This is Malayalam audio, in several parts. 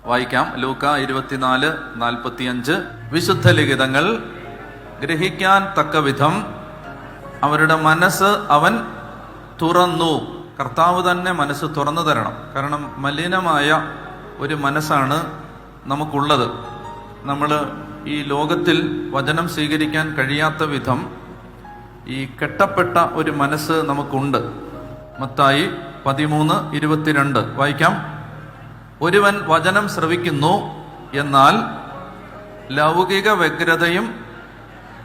വായിക്കാം. ലൂക്ക 24:45. വിശുദ്ധ ലിഖിതങ്ങൾ ഗ്രഹിക്കാൻ തക്കവിധം അവരുടെ മനസ്സ് അവൻ തുറന്നു. കർത്താവ് തന്നെ മനസ്സ് തുറന്നു തരണം. കാരണം മലിനമായ ഒരു മനസ്സാണ് നമുക്കുള്ളത്. നമ്മൾ ഈ ലോകത്തിൽ വചനം സ്വീകരിക്കാൻ കഴിയാത്ത വിധം ഈ കെട്ടപ്പെട്ട ഒരു മനസ്സ് നമുക്കുണ്ട്. മത്തായി 13:22 വായിക്കാം. ഒരുവൻ വചനം ശ്രവിക്കുന്നു, എന്നാൽ ലൗകിക വ്യഗ്രതയും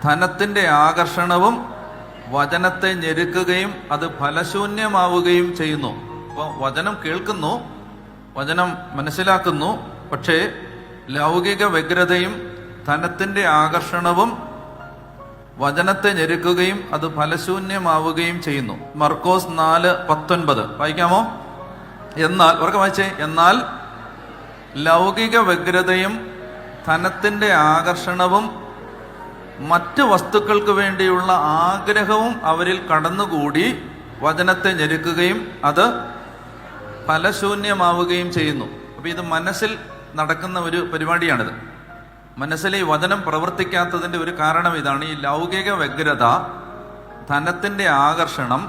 ധനത്തിന്റെ ആകർഷണവും വചനത്തെ ഞെരുക്കുകയും അത് ഫലശൂന്യമാവുകയും ചെയ്യുന്നു. അപ്പോൾ വചനം കേൾക്കുന്നു, വചനം മനസ്സിലാക്കുന്നു, പക്ഷേ ലൗകിക വ്യഗ്രതയും ധനത്തിന്റെ ആകർഷണവും വചനത്തെ ഞെരുക്കുകയും അത് ഫലശൂന്യമാവുകയും ചെയ്യുന്നു. മർക്കോസ് 4:19 വായിക്കാമോ? എന്നാൽ ഉറക്കെ വായിച്ചേ. എന്നാൽ ലൗകിക വ്യഗ്രതയും ധനത്തിന്റെ ആകർഷണവും മറ്റ് വസ്തുക്കൾക്ക് വേണ്ടിയുള്ള ആഗ്രഹവും അവരിൽ കടന്നുകൂടി വചനത്തെ ഞെരുക്കുകയും അത് ഫലശൂന്യമാവുകയും ചെയ്യുന്നു. അപ്പൊ ഇത് മനസ്സിൽ നടക്കുന്ന ഒരു പരിപാടിയാണിത്. മനസ്സിൽ ഈ വചനം പ്രവർത്തിക്കാത്തതിന്റെ ഒരു കാരണം ഇതാണ്. ഈ ലൗകിക വ്യഗ്രത, ധനത്തിന്റെ ആകർഷണം,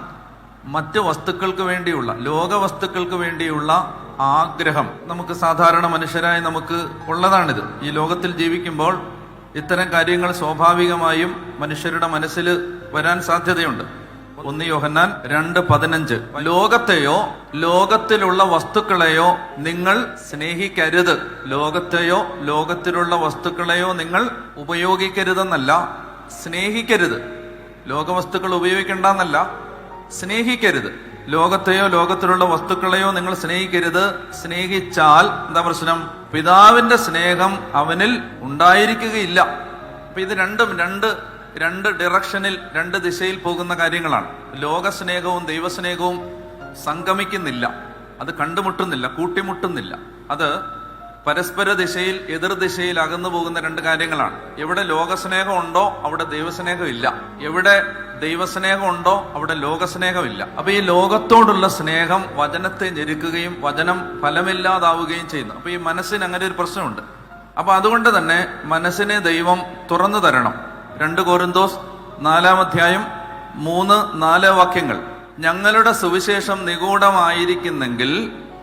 മറ്റ് വസ്തുക്കൾക്ക് വേണ്ടിയുള്ള, ലോക വസ്തുക്കൾക്ക് വേണ്ടിയുള്ള ആഗ്രഹം നമുക്ക് സാധാരണ മനുഷ്യരായി നമുക്ക് ഉള്ളതാണിത്. ഈ ലോകത്തിൽ ജീവിക്കുമ്പോൾ ഇത്തരം കാര്യങ്ങൾ സ്വാഭാവികമായും മനുഷ്യരുടെ മനസ്സിൽ വരാൻ സാധ്യതയുണ്ട്. 1 യോഹന്നാൻ 2:15 ലോകത്തെയോ ലോകത്തിലുള്ള വസ്തുക്കളെയോ നിങ്ങൾ സ്നേഹിക്കരുത്. ലോകത്തെയോ ലോകത്തിലുള്ള വസ്തുക്കളെയോ നിങ്ങൾ ഉപയോഗിക്കരുതെന്നല്ല, സ്നേഹിക്കരുത്. ലോകവസ്തുക്കൾ ഉപയോഗിക്കേണ്ടെന്നല്ല, സ്നേഹിക്കരുത്. ലോകത്തെയോ ലോകത്തിലുള്ള വസ്തുക്കളെയോ നിങ്ങൾ സ്നേഹിക്കരുത്. സ്നേഹിച്ചാൽ എന്താ പ്രശ്നം? പിതാവിന്റെ സ്നേഹം അവനിൽ ഉണ്ടായിരിക്കുകയില്ല. അപ്പൊ ഇത് രണ്ടും രണ്ട് ഡിറക്ഷനിൽ, രണ്ട് ദിശയിൽ പോകുന്ന കാര്യങ്ങളാണ്. ലോകസ്നേഹവും ദൈവസ്നേഹവും സംഗമിക്കുന്നില്ല, അത് കണ്ടുമുട്ടുന്നില്ല, കൂട്ടിമുട്ടുന്നില്ല. അത് പരസ്പര ദിശയിൽ, എതിർ ദിശയിൽ അകന്നു പോകുന്ന രണ്ട് കാര്യങ്ങളാണ്. എവിടെ ലോകസ്നേഹം ഉണ്ടോ അവിടെ ദൈവസ്നേഹം ഇല്ല. എവിടെ ദൈവസ്നേഹം ഉണ്ടോ അവിടെ ലോകസ്നേഹമില്ല. അപ്പൊ ഈ ലോകത്തോടുള്ള സ്നേഹം വചനത്തെ ഞെരുക്കുകയും വചനം ഫലമില്ലാതാവുകയും ചെയ്യുന്നു. അപ്പൊ ഈ മനസ്സിന് അങ്ങനെ ഒരു പ്രശ്നമുണ്ട്. അപ്പൊ അതുകൊണ്ട് തന്നെ മനസ്സിനെ ദൈവം തുറന്നു തരണം. 2 കൊരിന്തോസ് 4:3-4 വാക്യങ്ങൾ. ഞങ്ങളുടെ സുവിശേഷം നിഗൂഢമായിരിക്കുന്നെങ്കിൽ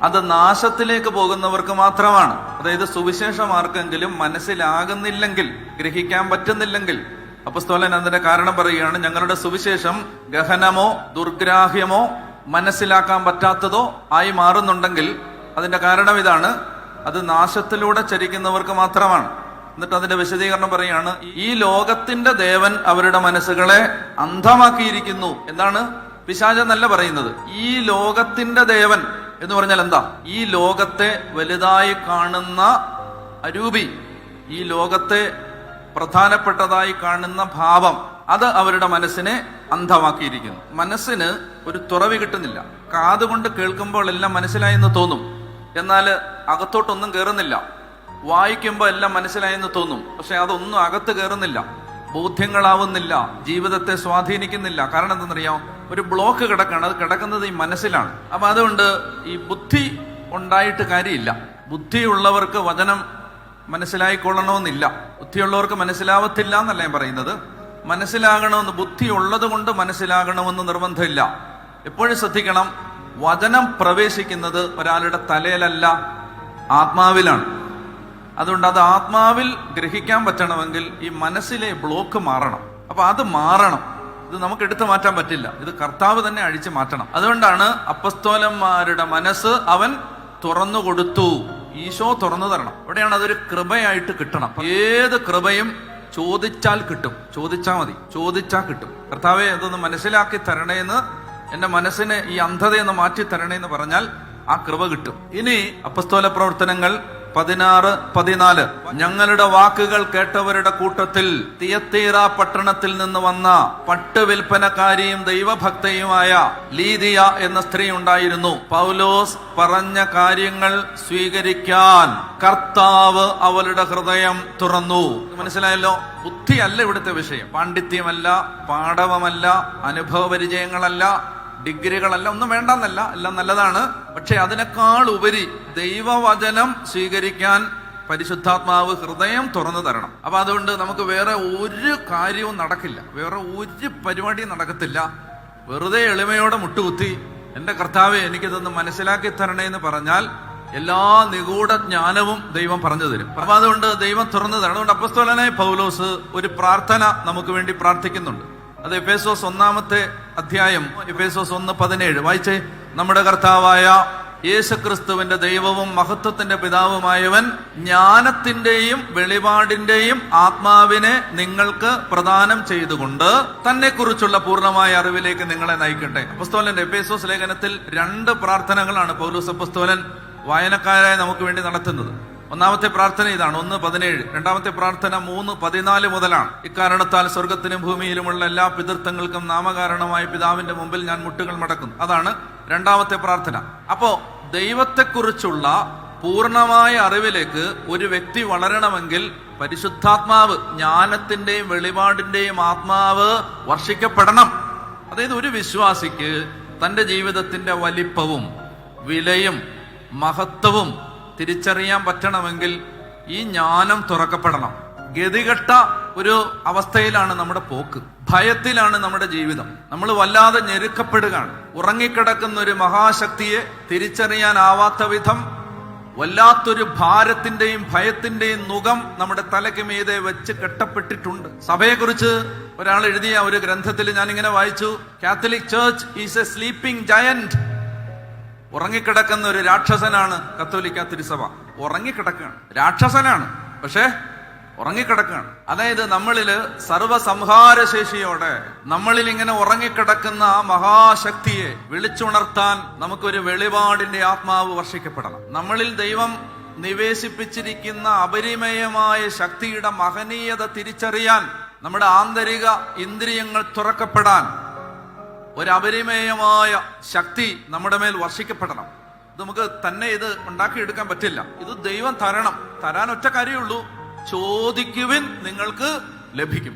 അത് നാശത്തിലേക്ക് പോകുന്നവർക്ക് മാത്രമാണ്. അതായത് സുവിശേഷം ആർക്കെങ്കിലും മനസ്സിലാകുന്നില്ലെങ്കിൽ, ഗ്രഹിക്കാൻ പറ്റുന്നില്ലെങ്കിൽ, അപ്പോസ്തലൻ അതിന്റെ കാരണം പറയുകയാണ്. ഞങ്ങളുടെ സുവിശേഷം ഗഹനമോ ദുർഗ്രാഹ്യമോ മനസ്സിലാക്കാൻ പറ്റാത്തതോ ആയി മാറുന്നുണ്ടെങ്കിൽ അതിന്റെ കാരണം ഇതാണ്, അത് നാശത്തിലൂടെ ചരിക്കുന്നവർക്ക് മാത്രമാണ്. എന്നിട്ട് അതിന്റെ വിശദീകരണം പറയുകയാണ്. ഈ ലോകത്തിന്റെ ദേവൻ അവരുടെ മനസ്സുകളെ അന്ധമാക്കിയിരിക്കുന്നു. എന്താണ്? പിശാചെന്നല്ല പറയുന്നത്. ഈ ലോകത്തിന്റെ ദേവൻ എന്ന് പറഞ്ഞാൽ എന്താ? ഈ ലോകത്തെ വലുതായി കാണുന്ന അരൂപി, ഈ ലോകത്തെ പ്രധാനപ്പെട്ടതായി കാണുന്ന ഭാവം, അത് അവരുടെ മനസ്സിനെ അന്ധമാക്കിയിരിക്കുന്നു. മനസ്സിന് ഒരു തുറവി കിട്ടുന്നില്ല. കാതുകൊണ്ട് കേൾക്കുമ്പോൾ എല്ലാം മനസ്സിലായെന്ന് തോന്നും, എന്നാൽ അകത്തോട്ടൊന്നും കയറുന്നില്ല. വായിക്കുമ്പോൾ എല്ലാം മനസ്സിലായെന്ന് തോന്നും, പക്ഷെ അതൊന്നും അകത്ത് കയറുന്നില്ല, ബോധ്യങ്ങളാവുന്നില്ല, ജീവിതത്തെ സ്വാധീനിക്കുന്നില്ല. കാരണം എന്തെന്നറിയാം? ഒരു ബ്ലോക്ക് കിടക്കാണ്. അത് കിടക്കുന്നത് ഈ മനസ്സിലാണ്. അപ്പൊ അതുകൊണ്ട് ഈ ബുദ്ധി ഉണ്ടായിട്ട് കാര്യമില്ല. ബുദ്ധിയുള്ളവർക്ക് വചനം മനസ്സിലായിക്കൊള്ളണമെന്നില്ല. ബുദ്ധിയുള്ളവർക്ക് മനസ്സിലാവത്തില്ല എന്നല്ല ഞാൻ പറയുന്നത്. മനസ്സിലാകണമെന്ന്, ബുദ്ധി ഉള്ളത് കൊണ്ട് മനസ്സിലാകണമെന്ന് നിർബന്ധമില്ല. എപ്പോഴും ശ്രദ്ധിക്കണം, വചനം പ്രവേശിക്കുന്നത് ഒരാളുടെ തലയിലല്ല, ആത്മാവിലാണ്. അതുകൊണ്ട് അത് ആത്മാവിൽ ഗ്രഹിക്കാൻ പറ്റണമെങ്കിൽ ഈ മനസ്സിലെ ബ്ലോക്ക് മാറണം. അപ്പൊ അത് മാറണം. ഇത് നമുക്ക് എടുത്തു മാറ്റാൻ പറ്റില്ല. ഇത് കർത്താവ് തന്നെ അഴിച്ചു മാറ്റണം. അതുകൊണ്ടാണ് അപ്പസ്തോലന്മാരുടെ മനസ്സ് അവൻ തുറന്നു കൊടുത്തു. ഈശോ തുറന്നു തരണം. ഇവിടെയാണ് അതൊരു കൃപയായിട്ട് കിട്ടണം. ഏത് കൃപയും ചോദിച്ചാൽ കിട്ടും. ചോദിച്ചാൽ മതി, ചോദിച്ചാൽ കിട്ടും. കർത്താവെ അതൊന്ന് മനസ്സിലാക്കി തരണേന്ന്, എന്റെ മനസ്സിനെ ഈ അന്ധതയെന്ന് മാറ്റി തരണേന്ന് പറഞ്ഞാൽ ആ കൃപ കിട്ടും. ഇനി അപ്പസ്തോല പ്രവർത്തനങ്ങൾ 16-14 ഞങ്ങളുടെ വാക്കുകൾ കേട്ടവരുടെ കൂട്ടത്തിൽ തിയത്തീറ പട്ടണത്തിൽ നിന്ന് വന്ന പട്ട് വിൽപ്പനക്കാരിയും ദൈവഭക്തയുമായ ലീദിയ എന്ന സ്ത്രീ ഉണ്ടായിരുന്നു. പൗലോസ് പറഞ്ഞ കാര്യങ്ങൾ സ്വീകരിക്കാൻ കർത്താവ് അവളുടെ ഹൃദയം തുറന്നു. മനസ്സിലായല്ലോ? ബുദ്ധിയല്ല ഇവിടുത്തെ വിഷയം, പാണ്ഡിത്യമല്ല, പാടവമല്ല, അനുഭവ പരിചയങ്ങളല്ല, ഡിഗ്രികളെല്ലാം ഒന്നും വേണ്ടെന്നല്ല, എല്ലാം നല്ലതാണ്. പക്ഷെ അതിനേക്കാൾ ഉപരി ദൈവവചനം സ്വീകരിക്കാൻ പരിശുദ്ധാത്മാവ് ഹൃദയം തുറന്നു തരണം. അപ്പൊ അതുകൊണ്ട് നമുക്ക് വേറെ ഒരു കാര്യവും നടക്കില്ല, വേറെ ഒരു പരിപാടിയും നടക്കത്തില്ല. വെറുതെ എളിമയോടെ മുട്ടുകുത്തി എന്റെ കർത്താവെ എനിക്കിതൊന്ന് മനസ്സിലാക്കി തരണേ എന്ന് പറഞ്ഞാൽ എല്ലാ നിഗൂഢ ജ്ഞാനവും ദൈവം പറഞ്ഞു തരും. അപ്പൊ അതുകൊണ്ട് ദൈവം തുറന്നു തരണം. അതുകൊണ്ട് അപ്പോസ്തലനായ പൗലോസ് ഒരു പ്രാർത്ഥന നമുക്ക് വേണ്ടി പ്രാർത്ഥിക്കുന്നുണ്ട്. അത് എഫേസോസ് 1-ാമത്തെ അധ്യായം, എഫേസോസ് 1:17 വായിച്ചേ. നമ്മുടെ കർത്താവായ യേശുക്രിസ്തുവിന്റെ ദൈവവും മഹത്വത്തിന്റെ പിതാവുമായവൻ ജ്ഞാനത്തിന്റെയും വെളിപാടിന്റെയും ആത്മാവിനെ നിങ്ങൾക്ക് പ്രദാനം ചെയ്തുകൊണ്ട് തന്നെ കുറിച്ചുള്ള പൂർണ്ണമായ അറിവിലേക്ക് നിങ്ങളെ നയിക്കട്ടെ. അപ്പോസ്തലന്റെ എഫേസോസ് ലേഖനത്തിൽ 2 പ്രാർത്ഥനകളാണ് പൗലോസ് അപ്പോസ്തലൻ വായനക്കാരായ നമുക്ക് വേണ്ടി നടത്തുന്നത്. ഒന്നാമത്തെ പ്രാർത്ഥന ഇതാണ്, 1:17. രണ്ടാമത്തെ പ്രാർത്ഥന 3:14 മുതലാണ്. ഇക്കാരണത്താൽ സ്വർഗത്തിനും ഭൂമിയിലുമുള്ള എല്ലാ പിതൃത്വങ്ങൾക്കും നാമകാരണമായ പിതാവിന്റെ മുമ്പിൽ ഞാൻ മുട്ടുകൾ മടക്കുന്നു. അതാണ് രണ്ടാമത്തെ പ്രാർത്ഥന. അപ്പോ ദൈവത്തെക്കുറിച്ചുള്ള പൂർണ്ണമായ അറിവിലേക്ക് ഒരു വ്യക്തി വളരണമെങ്കിൽ പരിശുദ്ധാത്മാവ്, ജ്ഞാനത്തിന്റെയും വെളിപാടിന്റെയും ആത്മാവ് വർഷിക്കപ്പെടണം. അതായത് ഒരു വിശ്വാസിക്ക് തന്റെ ജീവിതത്തിന്റെ വലിപ്പവും വിലയും മഹത്വവും തിരിച്ചറിയാൻ പറ്റണമെങ്കിൽ ഈ ജ്ഞാനം തുറക്കപ്പെടണം. ഗതികെട്ട ഒരു അവസ്ഥയിലാണ് നമ്മുടെ പോക്ക്, ഭയത്തിലാണ് നമ്മുടെ ജീവിതം. നമ്മൾ വല്ലാതെ ഞെരുക്കപ്പെടുകയാണ്. ഉറങ്ങിക്കിടക്കുന്ന ഒരു മഹാശക്തിയെ തിരിച്ചറിയാനാവാത്ത വിധം വല്ലാത്തൊരു ഭാരത്തിന്റെയും ഭയത്തിന്റെയും നുകം നമ്മുടെ തലയ്ക്ക് മീതെ വെച്ച് കെട്ടപ്പെട്ടിട്ടുണ്ട്. സഭയെക്കുറിച്ച് ഒരാൾ എഴുതിയ ഒരു ഗ്രന്ഥത്തിൽ ഞാനിങ്ങനെ വായിച്ചു, Catholic church is A sleeping giant. ഉറങ്ങിക്കിടക്കുന്ന ഒരു രാക്ഷസനാണ് കത്തോലിക്ക തിരുസഭ. ഉറങ്ങിക്കിടക്കുകയാണ്, രാക്ഷസനാണ്, പക്ഷെ ഉറങ്ങിക്കിടക്കുകയാണ്. അതായത് നമ്മളില് സർവസംഹാരശേഷിയോടെ നമ്മളിൽ ഇങ്ങനെ ഉറങ്ങിക്കിടക്കുന്ന ആ മഹാശക്തിയെ വിളിച്ചുണർത്താൻ നമുക്കൊരു വെളിപാടിന്റെ ആത്മാവ് വർഷിക്കപ്പെടണം. നമ്മളിൽ ദൈവം നിവേശിപ്പിച്ചിരിക്കുന്ന അപരിമയമായ ശക്തിയുടെ മഹനീയത തിരിച്ചറിയാൻ, നമ്മുടെ ആന്തരിക ഇന്ദ്രിയങ്ങൾ തുറക്കപ്പെടാൻ ഒരു അപരിമേയമായ ശക്തി നമ്മുടെ മേൽ വർഷിക്കപ്പെടണം. നമുക്ക് തന്നെ ഇത് ഉണ്ടാക്കിയെടുക്കാൻ പറ്റില്ല. ഇത് ദൈവം തരണം. തരാൻ ഒറ്റ കാര്യമുള്ളൂ, ചോദിക്കുവിൻ നിങ്ങൾക്ക് ലഭിക്കും.